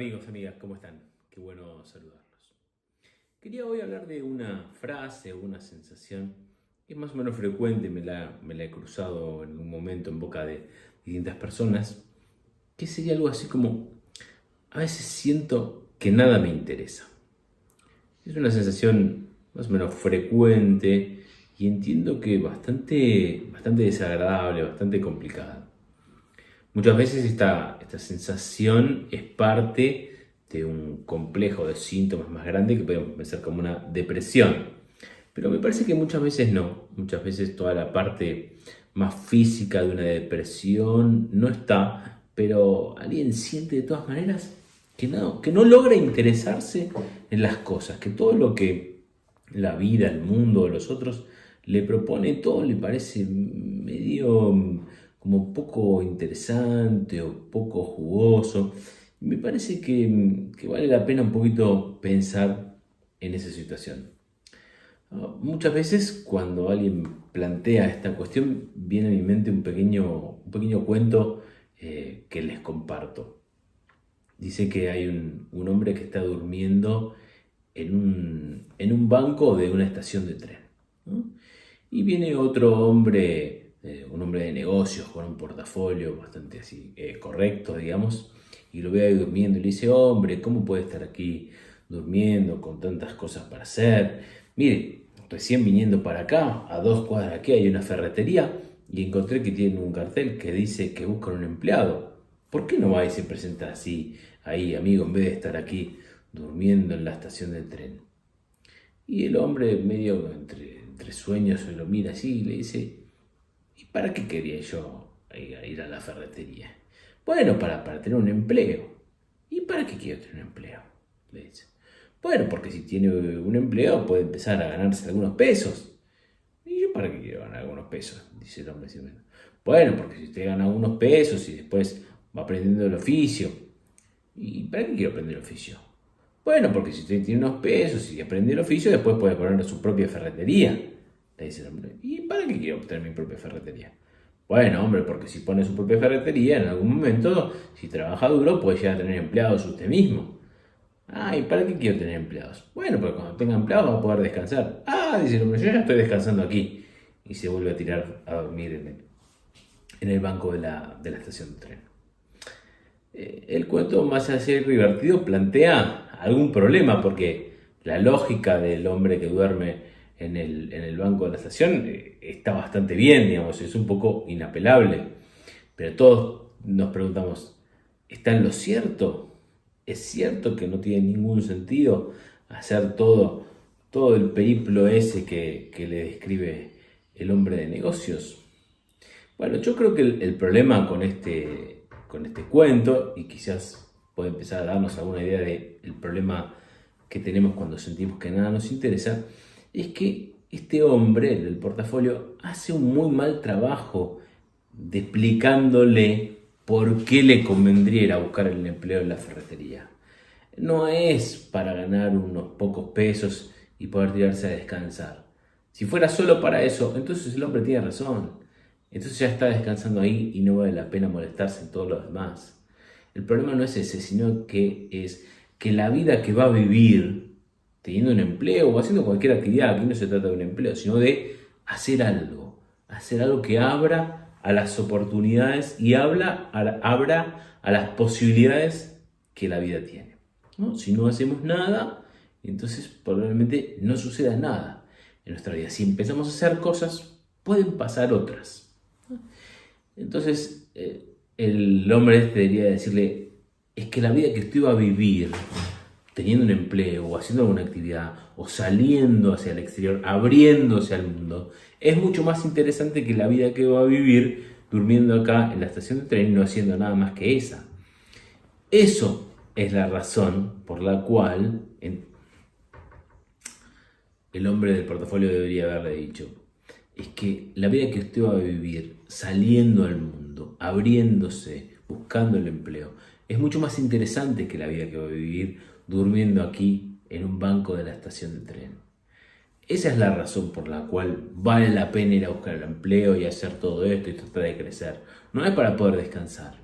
amigos, amigas, ¿cómo están? Qué bueno saludarlos. Quería hoy hablar de una frase o una sensación que es más o menos frecuente, me la he cruzado en un momento en boca de distintas personas, que sería algo así como, a veces siento que nada me interesa. Es una sensación más o menos frecuente y entiendo que bastante desagradable, bastante complicada. Muchas veces esta sensación es parte de un complejo de síntomas más grande que podemos pensar como una depresión. Pero me parece que muchas veces no. Muchas veces toda la parte más física de una depresión no está, pero alguien siente de todas maneras que no logra interesarse en las cosas, que todo lo que la vida, el mundo, los otros le propone, todo le parece medio como poco interesante o poco jugoso. Me parece que vale la pena un poquito pensar en esa situación. Muchas veces cuando alguien plantea esta cuestión viene a mi mente un pequeño cuento que les comparto. Dice que hay un hombre que está durmiendo en un banco de una estación de tren, ¿no? Y viene otro hombre, un hombre de negocios con un portafolio bastante así correcto, digamos, y lo ve ahí durmiendo y le dice: hombre, ¿cómo puede estar aquí durmiendo con tantas cosas para hacer? Mire, recién viniendo para acá, a 2 cuadras de aquí hay una ferretería y encontré que tienen un cartel que dice que buscan un empleado. ¿Por qué no va y se presenta así, ahí, amigo, en vez de estar aquí durmiendo en la estación del tren? Y el hombre, medio entre sueños, se lo mira así y le dice: ¿y para qué quería yo ir a la ferretería? Bueno, para tener un empleo. ¿Y para qué quiero tener un empleo?, le dice. Bueno, porque si tiene un empleo puede empezar a ganarse algunos pesos. ¿Y yo para qué quiero ganar algunos pesos?, dice el hombre. Bueno, porque si usted gana algunos pesos y después va aprendiendo el oficio. ¿Y para qué quiero aprender el oficio? Bueno, porque si usted tiene unos pesos y aprende el oficio, después puede poner su propia ferretería, le dice el hombre. ¿Y para qué quiero tener mi propia ferretería? Bueno, hombre, porque si pone su propia ferretería, en algún momento, si trabaja duro, puede llegar a tener empleados usted mismo. Ah, ¿y para qué quiero tener empleados? Bueno, porque cuando tenga empleados va a poder descansar. Ah, dice el hombre, yo ya estoy descansando aquí. Y se vuelve a tirar a dormir en el banco de la estación de tren. El cuento, más allá de ser divertido, plantea algún problema, porque la lógica del hombre que duerme en el banco de la estación está bastante bien, digamos, es un poco inapelable. Pero todos nos preguntamos, ¿está en lo cierto? ¿Es cierto que no tiene ningún sentido hacer todo el periplo ese que le describe el hombre de negocios? Bueno, yo creo que el problema con este cuento, y quizás puede empezar a darnos alguna idea del problema que tenemos cuando sentimos que nada nos interesa, es que este hombre, el del portafolio, hace un muy mal trabajo de explicándole por qué le convendría ir a buscar el empleo en la ferretería. No es para ganar unos pocos pesos y poder tirarse a descansar. Si fuera solo para eso, entonces el hombre tiene razón. Entonces ya está descansando ahí y no vale la pena molestarse en todo lo demás. El problema no es ese, sino que es que la vida que va a vivir teniendo un empleo o haciendo cualquier actividad, aquí no se trata de un empleo, sino de hacer algo que abra a las oportunidades y abra a las posibilidades que la vida tiene, ¿no? Si no hacemos nada, entonces probablemente no suceda nada en nuestra vida. Si empezamos a hacer cosas, pueden pasar otras. Entonces, el hombre debería decirle: es que la vida que usted va a vivir, teniendo un empleo, o haciendo alguna actividad, o saliendo hacia el exterior, abriéndose al mundo, es mucho más interesante que la vida que va a vivir durmiendo acá en la estación de tren y no haciendo nada más que esa. Eso es la razón por la cual el hombre del portafolio debería haberle dicho: es que la vida que usted va a vivir saliendo al mundo, abriéndose, buscando el empleo, es mucho más interesante que la vida que va a vivir durmiendo aquí en un banco de la estación de tren. Esa es la razón por la cual vale la pena ir a buscar el empleo y hacer todo esto y tratar de crecer. No es para poder descansar.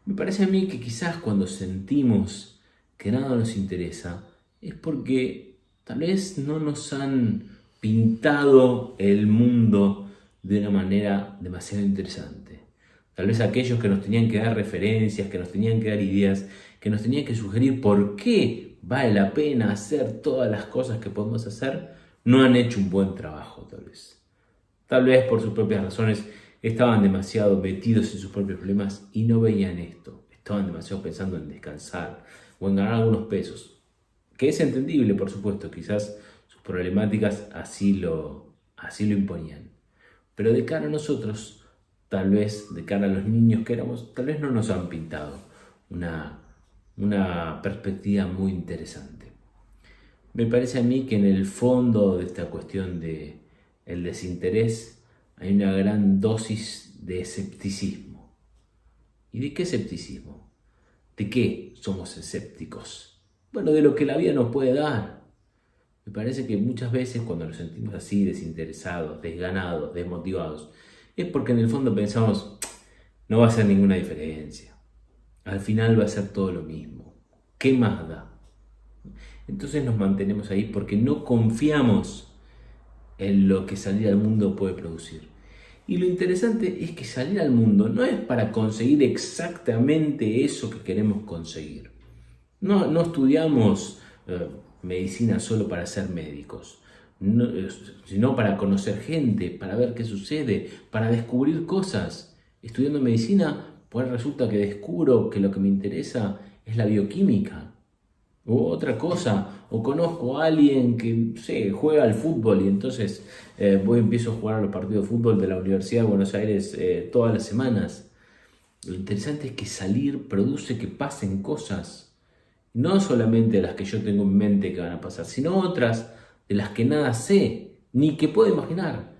Me parece a mí que quizás cuando sentimos que nada nos interesa es porque tal vez no nos han pintado el mundo de una manera demasiado interesante. Tal vez aquellos que nos tenían que dar referencias, que nos tenían que dar ideas, que nos tenían que sugerir por qué vale la pena hacer todas las cosas que podemos hacer, no han hecho un buen trabajo tal vez. Tal vez por sus propias razones estaban demasiado metidos en sus propios problemas y no veían esto. Estaban demasiado pensando en descansar o en ganar algunos pesos. Que es entendible, por supuesto, quizás sus problemáticas así lo imponían. Pero de cara a nosotros, tal vez de cara a los niños que éramos, tal vez no nos han pintado una perspectiva muy interesante. Me parece a mí que en el fondo de esta cuestión de el desinterés hay una gran dosis de escepticismo. ¿Y de qué escepticismo? ¿De qué somos escépticos? Bueno, de lo que la vida nos puede dar. Me parece que muchas veces cuando nos sentimos así, desinteresados, desganados, desmotivados, es porque en el fondo pensamos, no va a hacer ninguna diferencia. Al final va a ser todo lo mismo. ¿Qué más da? Entonces nos mantenemos ahí porque no confiamos en lo que salir al mundo puede producir. Y lo interesante es que salir al mundo no es para conseguir exactamente eso que queremos conseguir. No estudiamos medicina solo para ser médicos, sino para conocer gente, para ver qué sucede, para descubrir cosas. Estudiando medicina, pues resulta que descubro que lo que me interesa es la bioquímica o otra cosa, o conozco a alguien que juega al fútbol y entonces empiezo a jugar a los partidos de fútbol de la Universidad de Buenos Aires todas las semanas. Lo interesante es que salir produce que pasen cosas, no solamente las que yo tengo en mente que van a pasar, sino otras de las que nada sé, ni que puedo imaginar.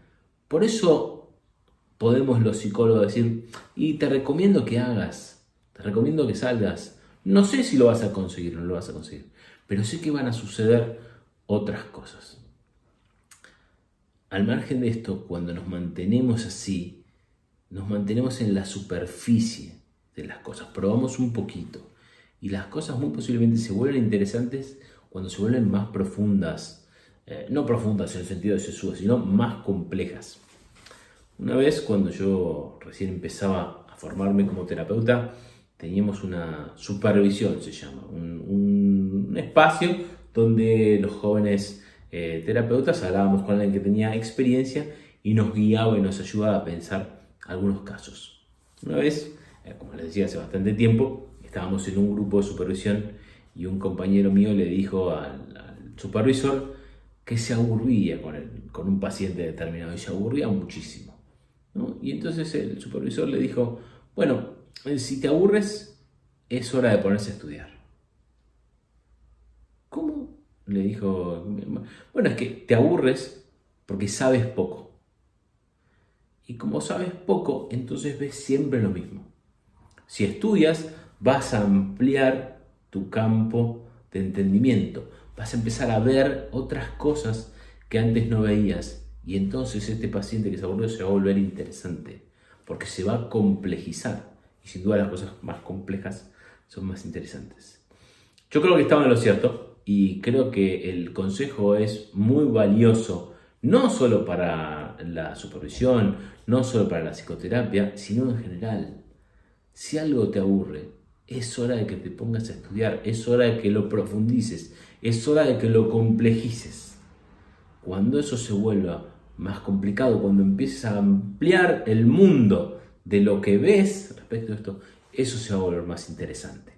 Por eso podemos los psicólogos decir, y te recomiendo que hagas, te recomiendo que salgas. No sé si lo vas a conseguir o no lo vas a conseguir, pero sé que van a suceder otras cosas. Al margen de esto, cuando nos mantenemos así, nos mantenemos en la superficie de las cosas, probamos un poquito y las cosas muy posiblemente se vuelven interesantes cuando se vuelven más profundas, no profundas en el sentido de sesudas, sino más complejas. Una vez cuando yo recién empezaba a formarme como terapeuta, teníamos una supervisión, se llama, un espacio donde los jóvenes terapeutas hablábamos con alguien que tenía experiencia y nos guiaba y nos ayudaba a pensar algunos casos. Una vez, como les decía hace bastante tiempo, estábamos en un grupo de supervisión y un compañero mío le dijo al supervisor que se aburría con un paciente determinado y se aburría muchísimo, ¿no? Y entonces el supervisor le dijo, bueno, si te aburres, es hora de ponerse a estudiar. ¿Cómo? Le dijo, bueno, es que te aburres porque sabes poco. Y como sabes poco, entonces ves siempre lo mismo. Si estudias, vas a ampliar tu campo de entendimiento. Vas a empezar a ver otras cosas que antes no veías. Y entonces este paciente que se aburrió se va a volver interesante, porque se va a complejizar. Y sin duda las cosas más complejas son más interesantes. Yo creo que estaba en lo cierto y creo que el consejo es muy valioso, no solo para la supervisión, no solo para la psicoterapia, sino en general. Si algo te aburre, es hora de que te pongas a estudiar, es hora de que lo profundices, es hora de que lo complejices. Cuando eso se vuelva más complicado, cuando empieces a ampliar el mundo de lo que ves respecto a esto, eso se va a volver más interesante.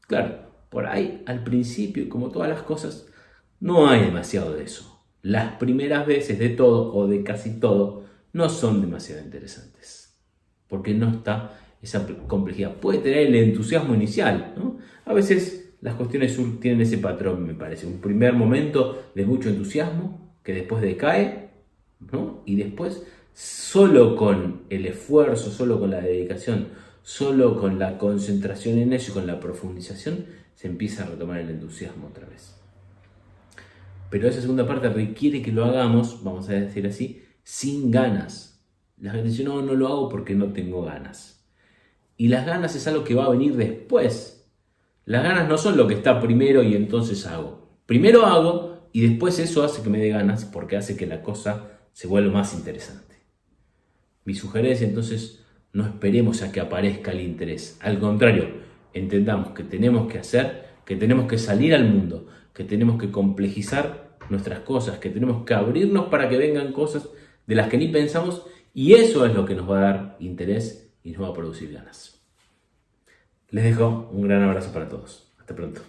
Claro, por ahí al principio, como todas las cosas, no hay demasiado de eso. Las primeras veces de todo o de casi todo no son demasiado interesantes, porque no está esa complejidad. Puede tener el entusiasmo inicial, ¿no? A veces las cuestiones tienen ese patrón, me parece. Un primer momento de mucho entusiasmo que después decae, ¿no? Y después, solo con el esfuerzo, solo con la dedicación, solo con la concentración en eso y con la profundización, se empieza a retomar el entusiasmo otra vez. Pero esa segunda parte requiere que lo hagamos, vamos a decir así, sin ganas. La gente dice, no lo hago porque no tengo ganas. Y las ganas es algo que va a venir después. Las ganas no son lo que está primero y entonces hago. Primero hago y después eso hace que me dé ganas porque hace que la cosa se vuelva más interesante. Mi sugerencia entonces, no esperemos a que aparezca el interés. Al contrario, entendamos que tenemos que hacer, que tenemos que salir al mundo, que tenemos que complejizar nuestras cosas, que tenemos que abrirnos para que vengan cosas de las que ni pensamos, y eso es lo que nos va a dar interés y nos va a producir ganas. Les dejo un gran abrazo para todos. Hasta pronto.